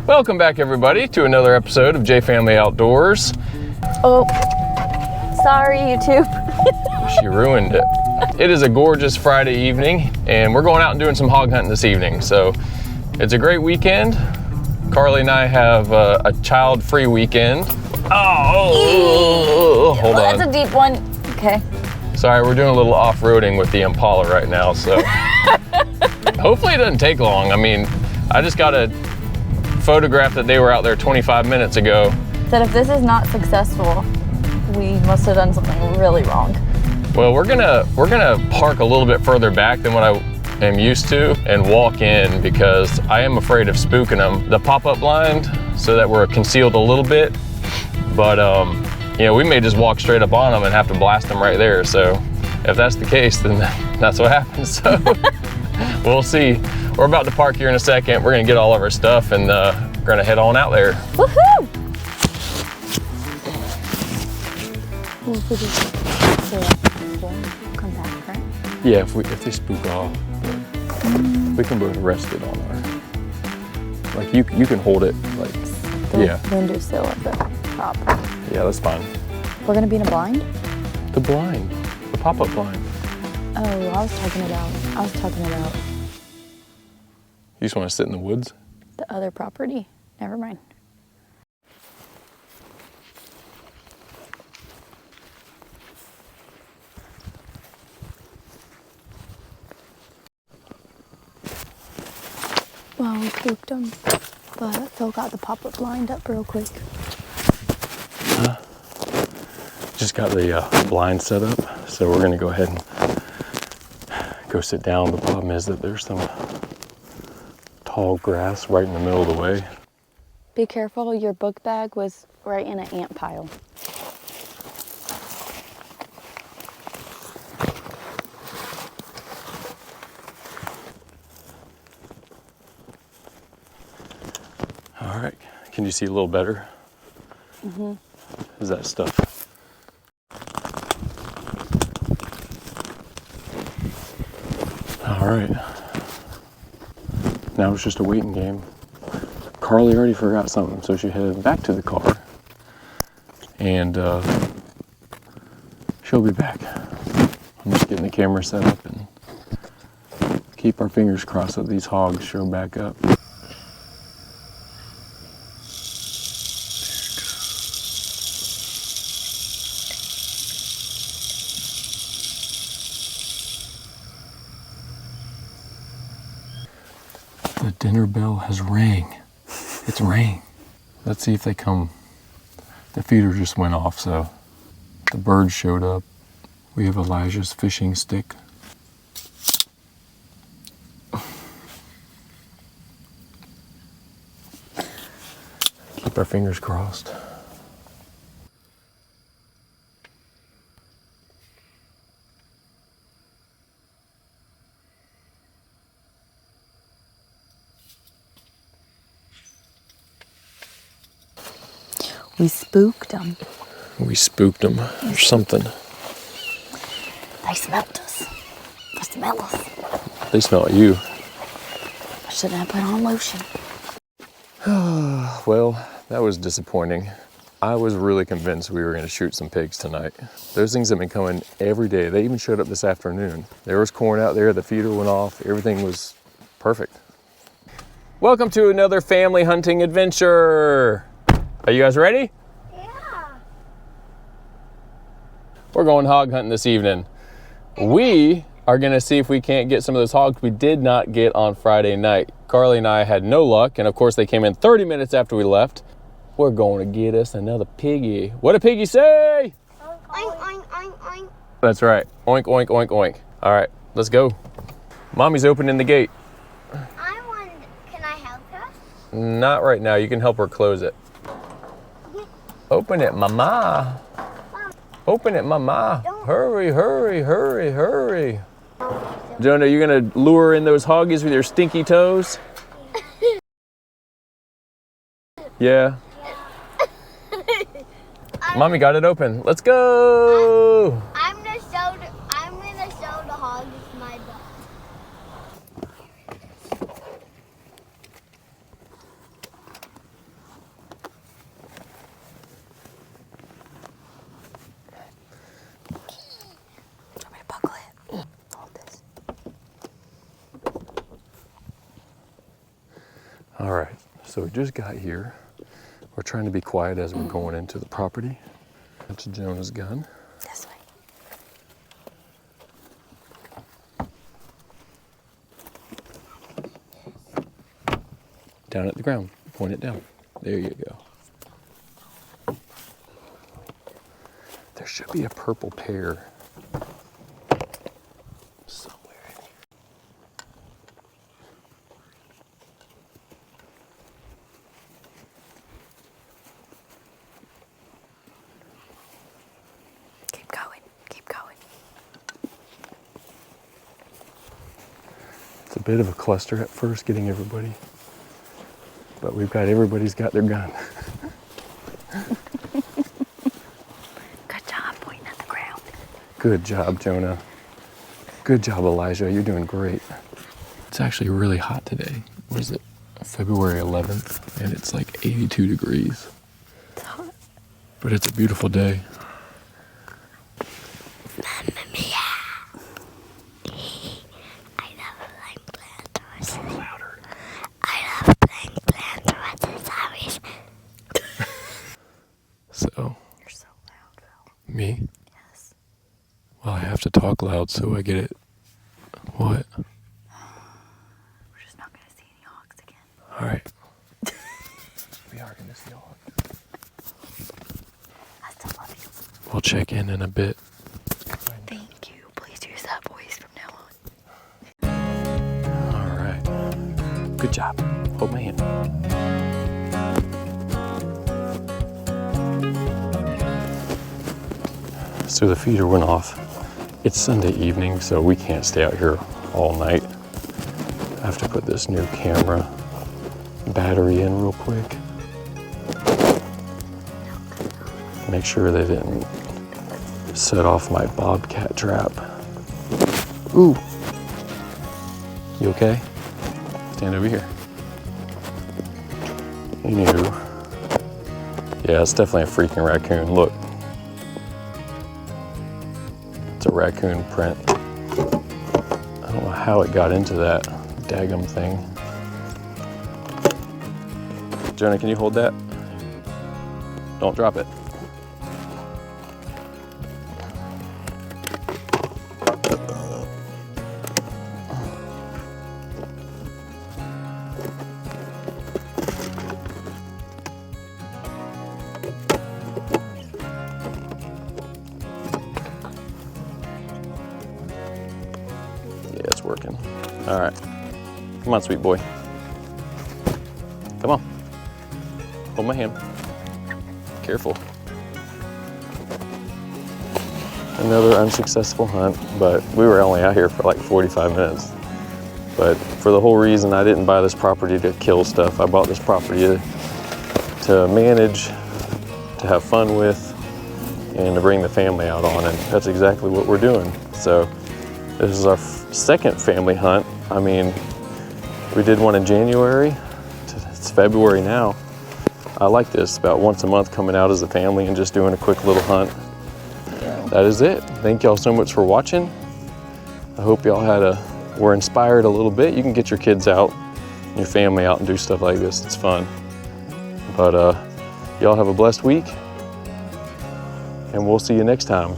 Welcome back, everybody, to another episode of J Family Outdoors. Oh, sorry, YouTube. She ruined it. It is a gorgeous Friday evening, and we're going out and doing some hog hunting this evening. So it's a great weekend. Carly and I have a child-free weekend. Hold on. That's a deep one. Okay. Sorry, we're doing a little off-roading with the Impala right now, so hopefully it doesn't take long. I mean, I just got a photograph that they were out there 25 minutes ago. That if this is not successful, we must have done something really wrong. Well, we're gonna park a little bit further back than what I am used to and walk in because I am afraid of spooking them. The pop-up blind, so that we're concealed a little bit, but you know, we may just walk straight up on them and have to blast them right there. So if that's the case, then that's what happens. So we'll see. We're about to park here in a second. We're gonna get all of our stuff and we're gonna head on out there. Woohoo! Come back, right? Yeah, if they spook off, we can both rest it on our. Like you can hold it like. The windowsill at the top. Yeah, that's fine. We're gonna be in a blind? The blind, the pop-up blind. Oh, I was talking about. You just want to sit in the woods? The other property. Never mind. Well, we spooked them, but Phil got the pop-up blind up real quick. Just got the blind set up, so we're gonna go ahead and go sit down. The problem is that there's some tall grass right in the middle of the way. Be careful, your book bag was right in an ant pile. All right, can you see a little better? Mm-hmm. Is that stuff? All right, now it's just a waiting game. Carly already forgot something, so she headed back to the car, and she'll be back. I'm just getting the camera set up and keep our fingers crossed that these hogs show back up. The dinner bell has rang. It's rang. Let's see if they come. The feeder just went off, so the birds showed up. We have Elijah's fishing stick. Keep our fingers crossed. We spooked them. We spooked them or something. They smelled us. They smell us. They smell you. I shouldn't have put on lotion. Well, that was disappointing. I was really convinced we were going to shoot some pigs tonight. Those things have been coming every day. They even showed up this afternoon. There was corn out there, the feeder went off, everything was perfect. Welcome to another family hunting adventure. Are you guys ready? Yeah. We're going hog hunting this evening. We are gonna see if we can't get some of those hogs we did not get on Friday night. Carly and I had no luck, and of course they came in 30 minutes after we left. We're going to get us another piggy. What did piggy say? Oink, oink, oink, oink. That's right, oink, oink, oink, oink. All right, let's go. Mommy's opening the gate. Can I help her? Not right now, you can help her close it. Open it, mama. Open it, mama. Hurry, hurry, hurry, hurry. Jonah, you gonna lure in those hoggies with your stinky toes? Yeah. Mommy got it open. Let's go. I'm gonna show the hogs my butt. All right, so we just got here. We're trying to be quiet as we're going into the property. That's Jonah's gun. This way. Down at the ground, point it down. There you go. There should be a purple pear somewhere. Keep going, keep going. It's a bit of a cluster at first getting everybody, but everybody's got their gun. Good job pointing at the ground. Good job, Jonah. Good job, Elijah. You're doing great. It's actually really hot today. What is it? February 11th, and it's like 82 degrees. It's hot. But it's a beautiful day. So, You're so loud, Phil. me? Yes. Well, I have to talk loud so I get it. What? We're just not going to see any hogs again. All right. We are going to see all. I still love you. We'll check in a bit. Thank you. Please use that voice from now on. All right. Good job. Hold my hand. So the feeder went off. It's Sunday evening, so we can't stay out here all night. I have to put this new camera battery in real quick. Make sure they didn't set off my bobcat trap. Ooh. You okay? Stand over here. You knew. Yeah, it's definitely a freaking raccoon. Look. It's a raccoon print. I don't know how it got into that daggum thing. Jonah, can you hold that? Don't drop it. Yeah, it's working. All right. Come on, sweet boy. Come on. Hold my hand. Careful. Another unsuccessful hunt, but we were only out here for like 45 minutes. But for the whole reason I didn't buy this property to kill stuff, I bought this property to manage, to have fun with, and to bring the family out on, and that's exactly what we're doing. So this is our second family hunt. I mean, we did one in January, it's February now. I like this, about once a month coming out as a family and just doing a quick little hunt. That is it. Thank y'all so much for watching. I hope y'all were inspired a little bit. You can get your kids out, your family out and do stuff like this. It's fun. But y'all have a blessed week, and we'll see you next time.